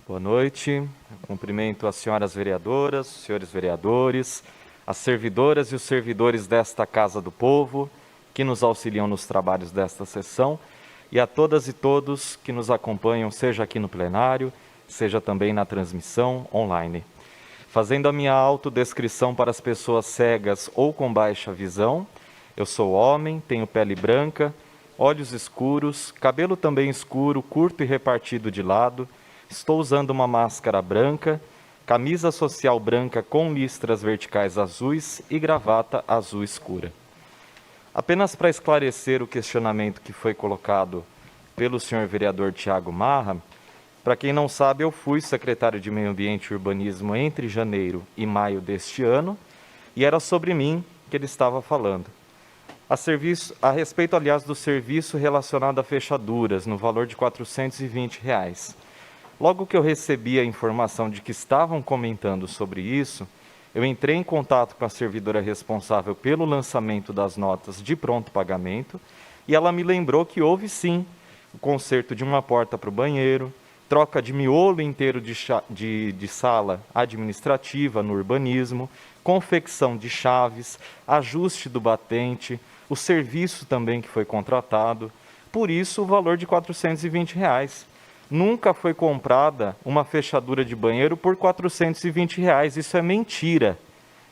Boa noite. Eu cumprimento as senhoras vereadoras, os senhores vereadores, as servidoras e os servidores desta Casa do Povo, que nos auxiliam nos trabalhos desta sessão, e a todas e todos que nos acompanham, seja aqui no plenário, seja também na transmissão online. Fazendo a minha autodescrição para as pessoas cegas ou com baixa visão, eu sou homem, tenho pele branca, olhos escuros, cabelo também escuro, curto e repartido de lado, estou usando uma máscara branca, camisa social branca com listras verticais azuis e gravata azul escura. Apenas para esclarecer o questionamento que foi colocado pelo senhor vereador Tiago Marra, para quem não sabe, eu fui secretário de Meio Ambiente e Urbanismo entre janeiro e maio deste ano, e era sobre mim que ele estava falando. A respeito, aliás, do serviço relacionado a fechaduras, no valor de R$ 420. Logo que eu recebi a informação de que estavam comentando sobre isso, eu entrei em contato com a servidora responsável pelo lançamento das notas de pronto pagamento, e ela me lembrou que houve sim o conserto de uma porta para o banheiro, troca de miolo inteiro de sala administrativa no urbanismo, confecção de chaves, ajuste do batente, o serviço também que foi contratado, por isso o valor de R$ 420. Nunca foi comprada uma fechadura de banheiro por R$ 420, isso é mentira.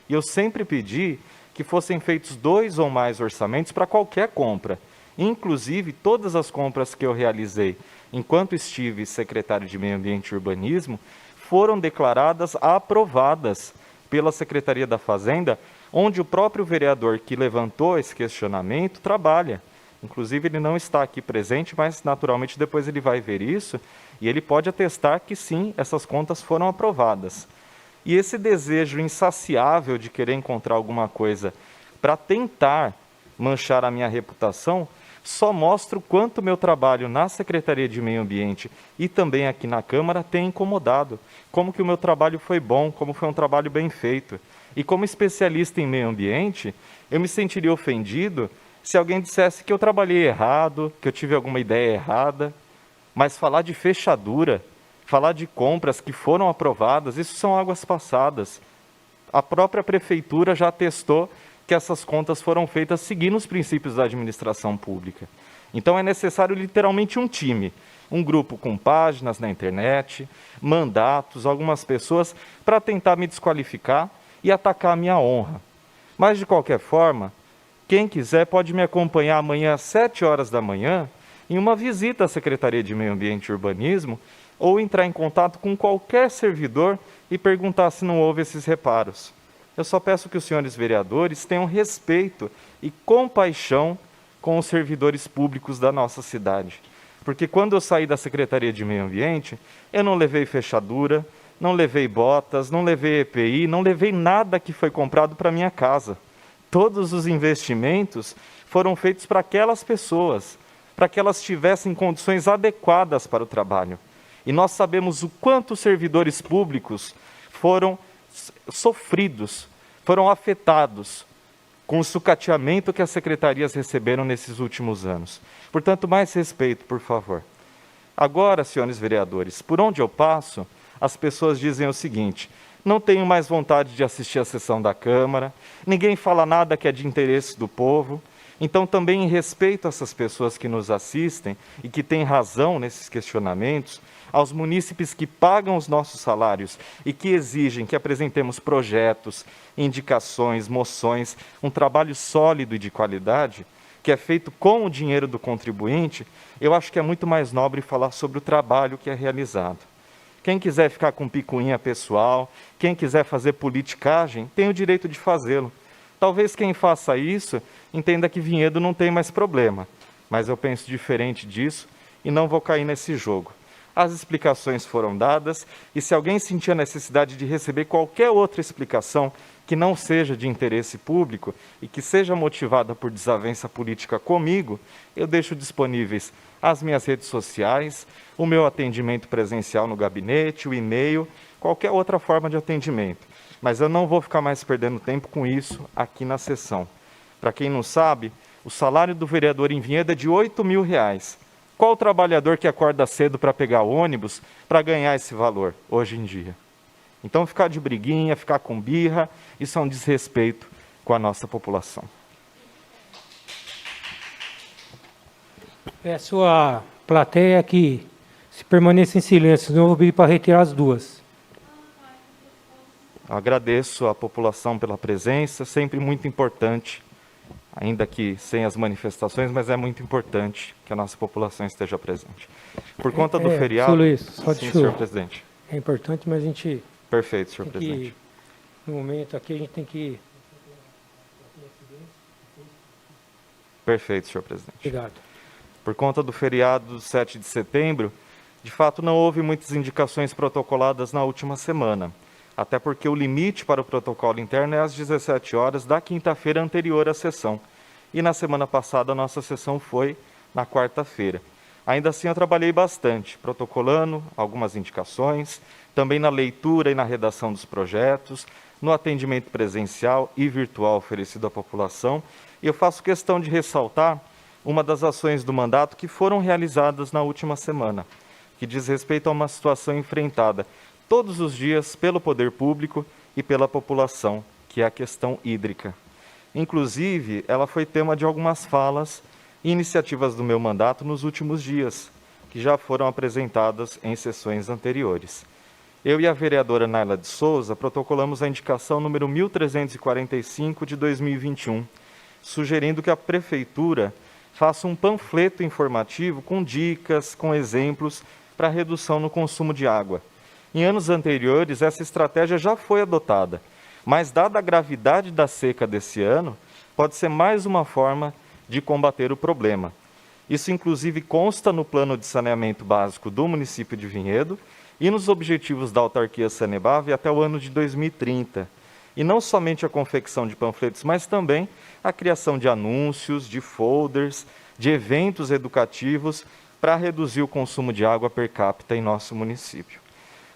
E eu sempre pedi que fossem feitos 2 ou mais orçamentos para qualquer compra. Inclusive, todas as compras que eu realizei enquanto estive secretário de Meio Ambiente e Urbanismo foram declaradas aprovadas pela Secretaria da Fazenda, onde o próprio vereador que levantou esse questionamento trabalha. Inclusive, ele não está aqui presente, mas naturalmente depois ele vai ver isso e ele pode atestar que sim, essas contas foram aprovadas. E esse desejo insaciável de querer encontrar alguma coisa para tentar manchar a minha reputação só mostra o quanto o meu trabalho na Secretaria de Meio Ambiente e também aqui na Câmara tem incomodado. Como que o meu trabalho foi bom, como foi um trabalho bem feito. E como especialista em meio ambiente, eu me sentiria ofendido se alguém dissesse que eu trabalhei errado, que eu tive alguma ideia errada. Mas falar de fechadura, falar de compras que foram aprovadas, isso são águas passadas. A própria prefeitura já atestou que essas contas foram feitas seguindo os princípios da administração pública. Então é necessário literalmente um time, um grupo com páginas na internet, mandatos, algumas pessoas, para tentar me desqualificar e atacar a minha honra. Mas, de qualquer forma, quem quiser pode me acompanhar amanhã às 7 horas da manhã em uma visita à Secretaria de Meio Ambiente e Urbanismo ou entrar em contato com qualquer servidor e perguntar se não houve esses reparos. Eu só peço que os senhores vereadores tenham respeito e compaixão com os servidores públicos da nossa cidade. Porque quando eu saí da Secretaria de Meio Ambiente, eu não levei fechadura, não levei botas, não levei EPI, não levei nada que foi comprado para minha casa. Todos os investimentos foram feitos para aquelas pessoas, para que elas tivessem condições adequadas para o trabalho. E nós sabemos o quanto os servidores públicos foram sofridos, foram afetados com o sucateamento que as secretarias receberam nesses últimos anos. Portanto, mais respeito, por favor. Agora, senhores vereadores, por onde eu passo, as pessoas dizem o seguinte: não tenho mais vontade de assistir a sessão da Câmara, ninguém fala nada que é de interesse do povo. Então, também em respeito a essas pessoas que nos assistem e que têm razão nesses questionamentos, aos munícipes que pagam os nossos salários e que exigem que apresentemos projetos, indicações, moções, um trabalho sólido e de qualidade, que é feito com o dinheiro do contribuinte, eu acho que é muito mais nobre falar sobre o trabalho que é realizado. Quem quiser ficar com picuinha pessoal, quem quiser fazer politicagem, tem o direito de fazê-lo. Talvez quem faça isso entenda que Vinhedo não tem mais problema, mas eu penso diferente disso e não vou cair nesse jogo. As explicações foram dadas e se alguém sentir a necessidade de receber qualquer outra explicação que não seja de interesse público e que seja motivada por desavença política comigo, eu deixo disponíveis as minhas redes sociais, o meu atendimento presencial no gabinete, o e-mail, qualquer outra forma de atendimento. Mas eu não vou ficar mais perdendo tempo com isso aqui na sessão. Para quem não sabe, o salário do vereador em Vinhedo é de R$ 8.000. Qual o trabalhador que acorda cedo para pegar ônibus para ganhar esse valor hoje em dia? Então, ficar de briguinha, ficar com birra, isso é um desrespeito com a nossa população. Peço à plateia que se permaneça em silêncio, senão eu vou pedir para retirar as duas. Agradeço à população pela presença, sempre muito importante, ainda que sem as manifestações, mas é muito importante que a nossa população esteja presente. Por conta do feriado... Sr. Luiz, só sim, deixa senhor presidente. É importante, mas a gente... Perfeito, senhor presidente. No momento aqui, a gente tem que... Perfeito, senhor presidente. Obrigado. Por conta do feriado do 7 de setembro, de fato não houve muitas indicações protocoladas na última semana, até porque o limite para o protocolo interno é às 17 horas da quinta-feira anterior à sessão. E na semana passada a nossa sessão foi na quarta-feira. Ainda assim eu trabalhei bastante, protocolando algumas indicações, também na leitura e na redação dos projetos, no atendimento presencial e virtual oferecido à população. E eu faço questão de ressaltar uma das ações do mandato que foram realizadas na última semana, que diz respeito a uma situação enfrentada todos os dias pelo poder público e pela população, que é a questão hídrica. Inclusive, ela foi tema de algumas falas e iniciativas do meu mandato nos últimos dias, que já foram apresentadas em sessões anteriores. Eu e a vereadora Naila de Souza protocolamos a indicação número 1345 de 2021, sugerindo que a Prefeitura faça um panfleto informativo com dicas, com exemplos para redução no consumo de água. Em anos anteriores, essa estratégia já foi adotada, mas dada a gravidade da seca desse ano, pode ser mais uma forma de combater o problema. Isso, inclusive, consta no Plano de Saneamento Básico do município de Vinhedo e nos objetivos da autarquia Sanebave até o ano de 2030. E não somente a confecção de panfletos, mas também a criação de anúncios, de folders, de eventos educativos para reduzir o consumo de água per capita em nosso município.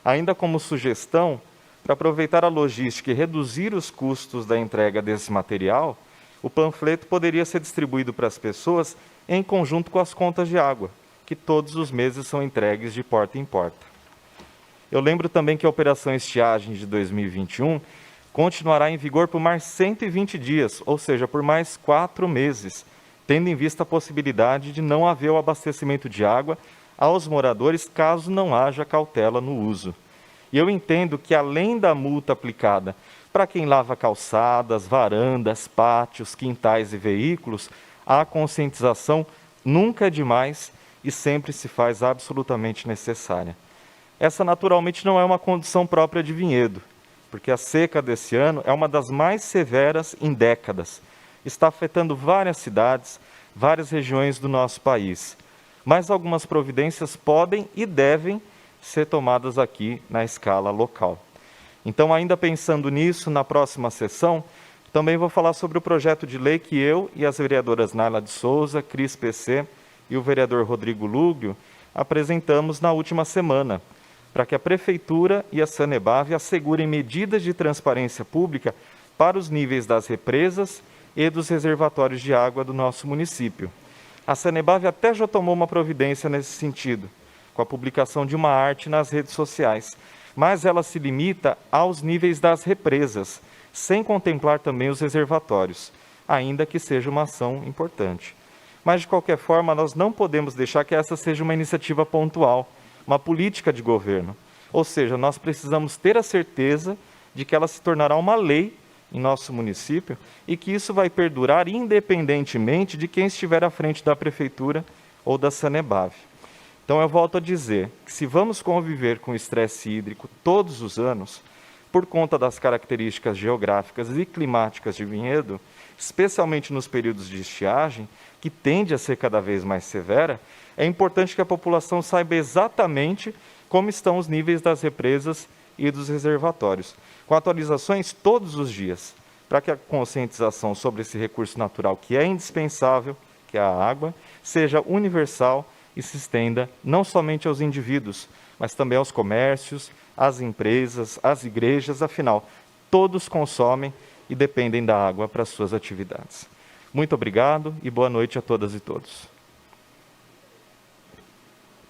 Ainda como sugestão, para aproveitar a logística e reduzir os custos da entrega desse material, o panfleto poderia ser distribuído para as pessoas em conjunto com as contas de água, que todos os meses são entregues de porta em porta. Eu lembro também que a Operação Estiagem de 2021 continuará em vigor por mais 120 dias, ou seja, por mais 4 meses, tendo em vista a possibilidade de não haver o abastecimento de água aos moradores caso não haja cautela no uso. E eu entendo que, além da multa aplicada para quem lava calçadas, varandas, pátios, quintais e veículos, a conscientização nunca é demais e sempre se faz absolutamente necessária. Essa, naturalmente, não é uma condição própria de Vinhedo, porque a seca desse ano é uma das mais severas em décadas. Está afetando várias cidades, várias regiões do nosso país. Mas algumas providências podem e devem ser tomadas aqui na escala local. Então, ainda pensando nisso, na próxima sessão, também vou falar sobre o projeto de lei que eu e as vereadoras Naila de Souza, Cris PC e o vereador Rodrigo Lúglio apresentamos na última semana, para que a Prefeitura e a Sanebave assegurem medidas de transparência pública para os níveis das represas e dos reservatórios de água do nosso município. A Sanebave até já tomou uma providência nesse sentido, com a publicação de uma arte nas redes sociais, mas ela se limita aos níveis das represas, sem contemplar também os reservatórios, ainda que seja uma ação importante. Mas, de qualquer forma, nós não podemos deixar que essa seja uma iniciativa pontual, uma política de governo. Ou seja, nós precisamos ter a certeza de que ela se tornará uma lei em nosso município e que isso vai perdurar independentemente de quem estiver à frente da Prefeitura ou da Sanebave. Então, eu volto a dizer que se vamos conviver com o estresse hídrico todos os anos, por conta das características geográficas e climáticas de Vinhedo, especialmente nos períodos de estiagem, que tende a ser cada vez mais severa, é importante que a população saiba exatamente como estão os níveis das represas e dos reservatórios, com atualizações todos os dias, para que a conscientização sobre esse recurso natural que é indispensável, que é a água, seja universal e se estenda não somente aos indivíduos, mas também aos comércios, às empresas, às igrejas, afinal, todos consomem e dependem da água para suas atividades. Muito obrigado e boa noite a todas e todos.